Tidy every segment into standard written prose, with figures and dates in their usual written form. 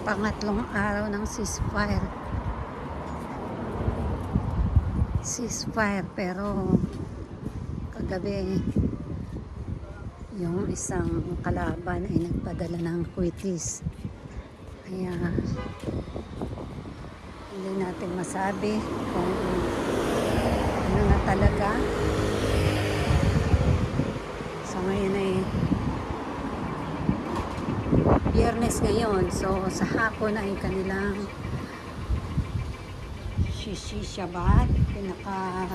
Pangatlong araw ng ceasefire. Ceasefire, pero kagabi yung isang kalaban ay nagpadala ng kwitis. Kaya hindi natin masabi kung ano na talaga. So ngayon ay Biyernes ngayon. So sa hapon ay kanilang Shishi Shabbat, pinaka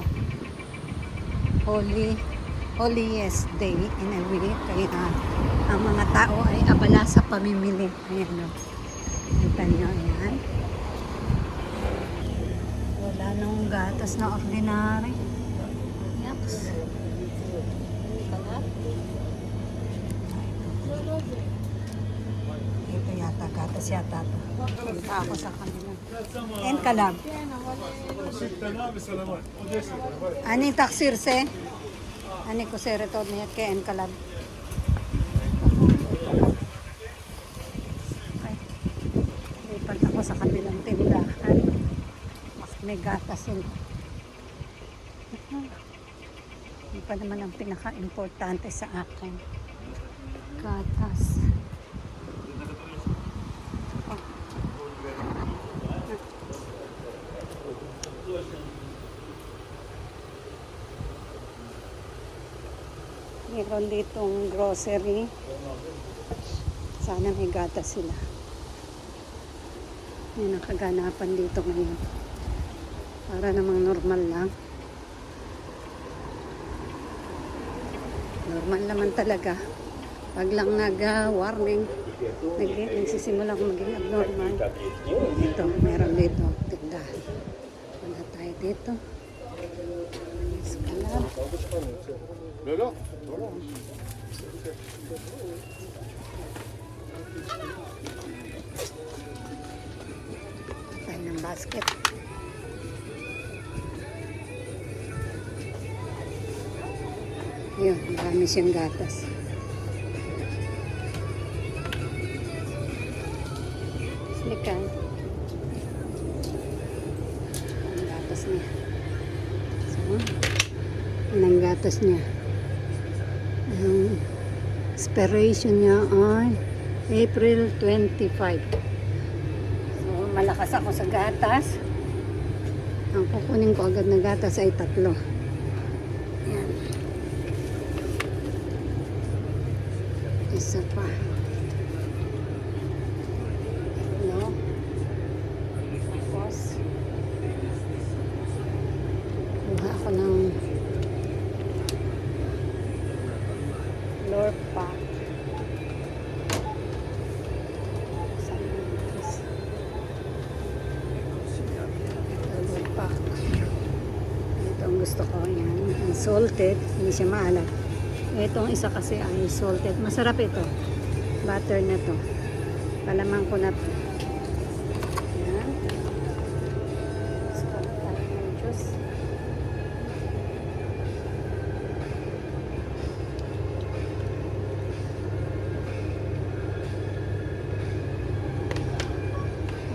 holiest day in a week. Kaya ang mga tao ay abala sa pamimili. Ayan o. Kita nyo, ayan. Wala nung gatas na ordinary. Yucks. Ito yata, gatas yata ito. Punta ako sa kanila. En kalab. Ani taksirse? Ani ko sereto niya kay en kalab. Okay. Lipat ako sa kabilang tindahan. Mas may gatas yun. Hindi pa naman ang pinaka-importante sa akin. Gatas. Meron ditong grocery. Sana may gatas sila. May nakaganapan dito ngayon. Para namang normal lang. Normal naman talaga. Pag lang nag-warning, nagsisimulang maging abnormal. Ito, meron dito. Tindahan. Wala tayo dito. Eskalab. Lolo? Tayo ng basket. Yun, marami siyang gatas. Slikan. Ang gatas niya. So, ang gatas niya. Ang expiration niya ay April 25. So, malakas ako sa gatas. Ang kukunin ko agad na gatas ay 3. Yan. Isa pa. No? Tapos, kuha ako ng floor pack. Floor pack. Ito ang gusto ko. Yan. Unsalted. Hindi siya maalat. Itong isa kasi ay salted. Masarap ito. Butter na to. Palamang ko na to. Yan. Stop tayo ng juice.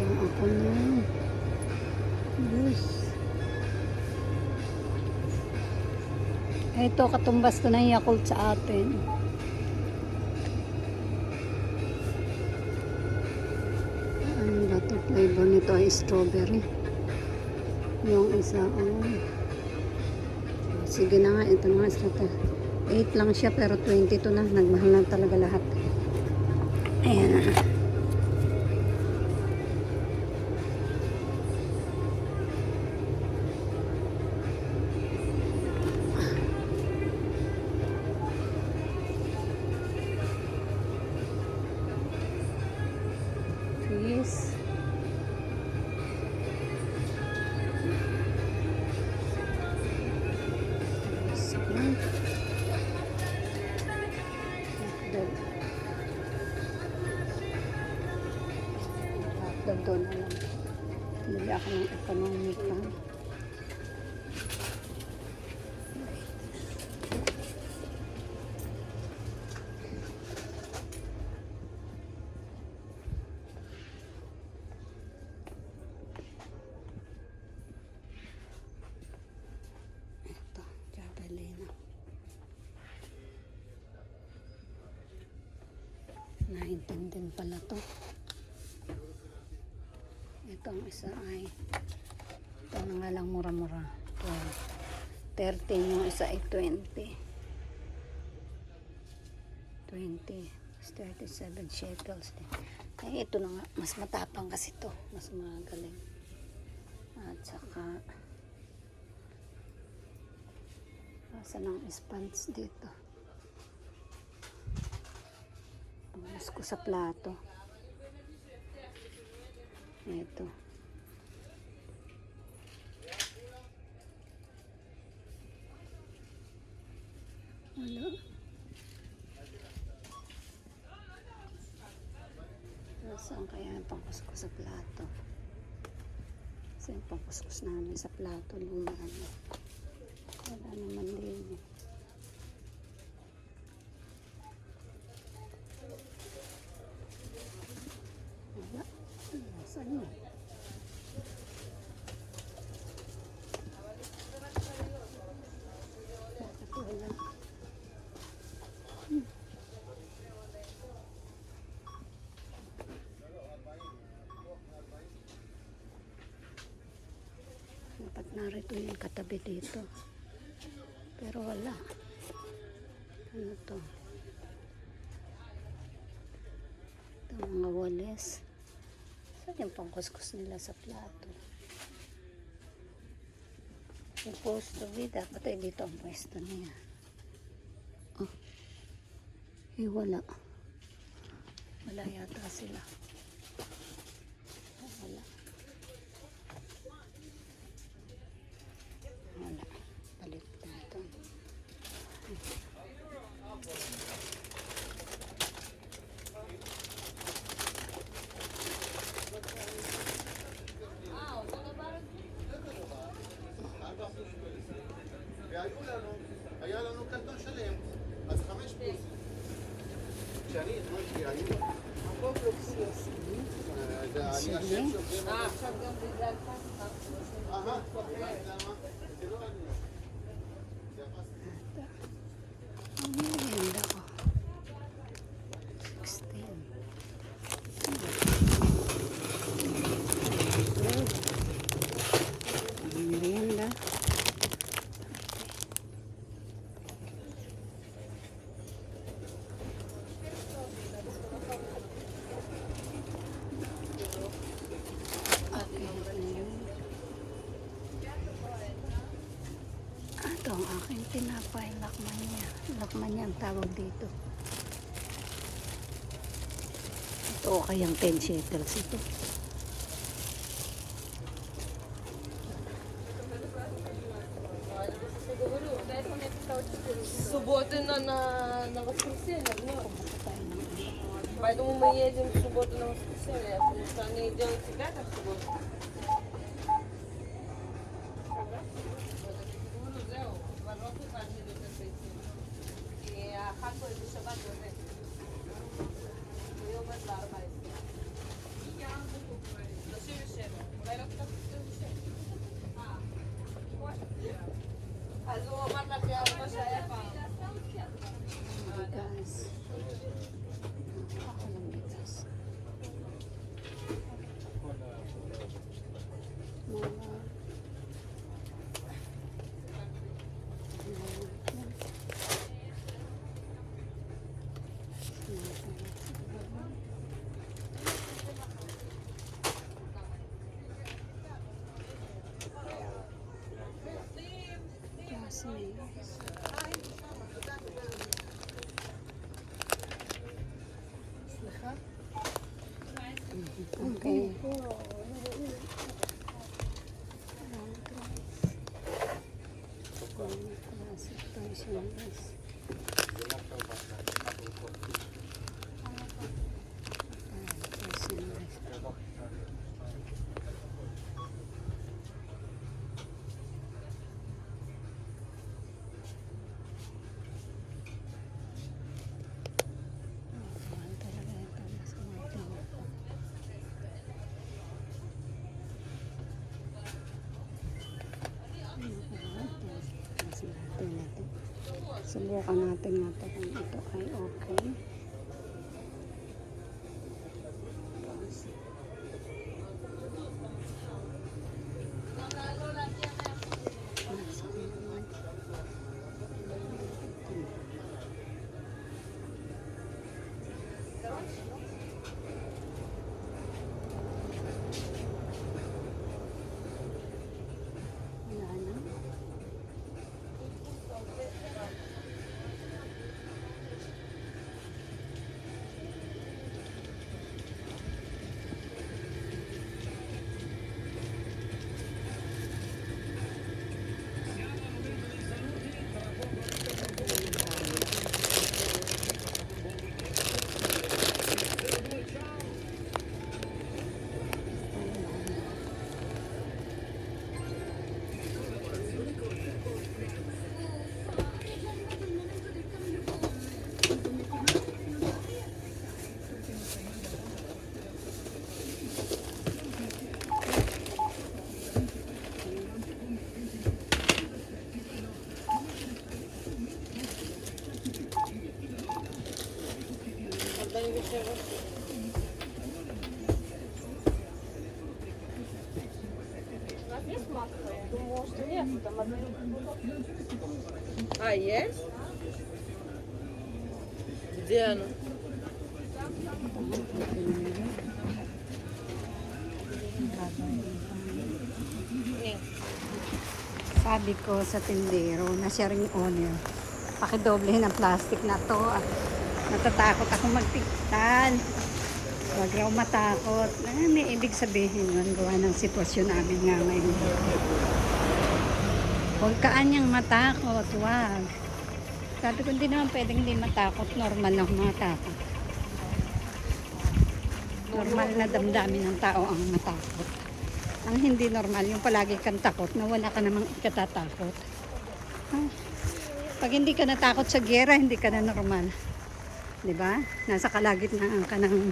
Yan ako na. Juice. Ito, katumbas to ng Yakult sa atin. Ano ba ito? Flavor nito ay strawberry. Yung isa, oh. Sige na nga, ito nga isa to. 8 lang siya, pero 22 na. Nagmahal na talaga lahat. Ayan na. Please. Hotdog na lang. Bili ako ng economical. 19 din pala to. Itong isa ay ito na nga lang mura-mura. 13 yung isa ay 20. 20 37 shekels din. Ay ito na nga, mas matapang kasi to, mas magaling. At saka asa ng sponge dito. Panglas ko sa plato. Ito. Wala. Saan kaya yung pangkuskus sa plato? Kasi yung pangkuskus namin sa plato, luma na. Wala naman din. Wala. Saan yun? Bakit wala? Dapat narito yung katabi dito. Pero wala. Ano to? Ito mga walis. Saan yung pangkuskus nila sa plato? Supposed to be. Dapat ay dito ang pwesto niya. Oh. Eh wala. Wala yata sila. Oh, wala. Wala. Palit na ito. היה לנו קרטון שלם, אז 5 פלוס. שאני אתמול שהיו, אני השם שומרים. עכשיו גם בגלל פסחא. למה? זה לא אני. זה הפסחא. Ang merienda ko. 16. Ang merienda. Okay. Ito ang aking tinapay, lakman niya. Lakman niya ang tawag dito. Ito o kayang 10 shekels ito. Субботы на воскресенье, ну. Pumunta tayo ng iba. Поэтому мы едем в субботу на воскресенье, потому что они делают всегда это в субботу. כי החג פה איזה שבת וזה. הוא יום עד ב-14. 37. אולי לא כתבתי 27. אז הוא אמר לך מה שהיה פעם. Bigas. Ako ng bigas. Mga okay. Subukan natin nga ito kung ito ay okay. Wala na. А, есть? Где оно? Sabi ko sa tindero na siya ring owner, pakidoblehin ang plastic na to at natatakot ako magtiktan. Huwag raw matakot. May ibig sabihin yun, gawa ng sitwasyon namin nga ngayon. Huwag kaanyang matakot, wag. Sabi ko hindi naman pwedeng hindi matakot, normal lang matakot. Normal na damdamin ng tao ang matakot. Ang hindi normal, yung palagi kang takot na wala ka namang ikatatakot. Pag hindi ka natakot sa giyera, hindi ka na normal. 'Di ba? Nasa kalagitnaan ka ng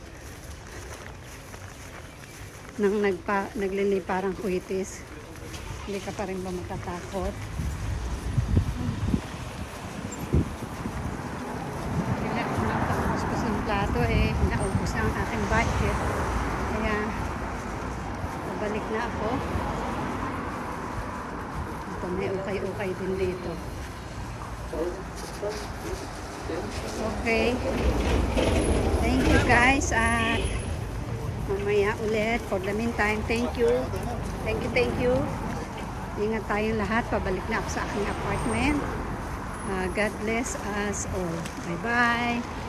nagliliparang kuitis. Hindi ka pa rin ba matatakot? Natapos ko sa plato naubos na ang aking budget. Kaya balik na ako. Ito, may ukay-ukay din dito. Okay. Thank you guys. At mamaya ulit. For the meantime, thank you. Thank you. Ingat tayong lahat. Pabalik na ako sa aking apartment. God bless us all. Bye-bye.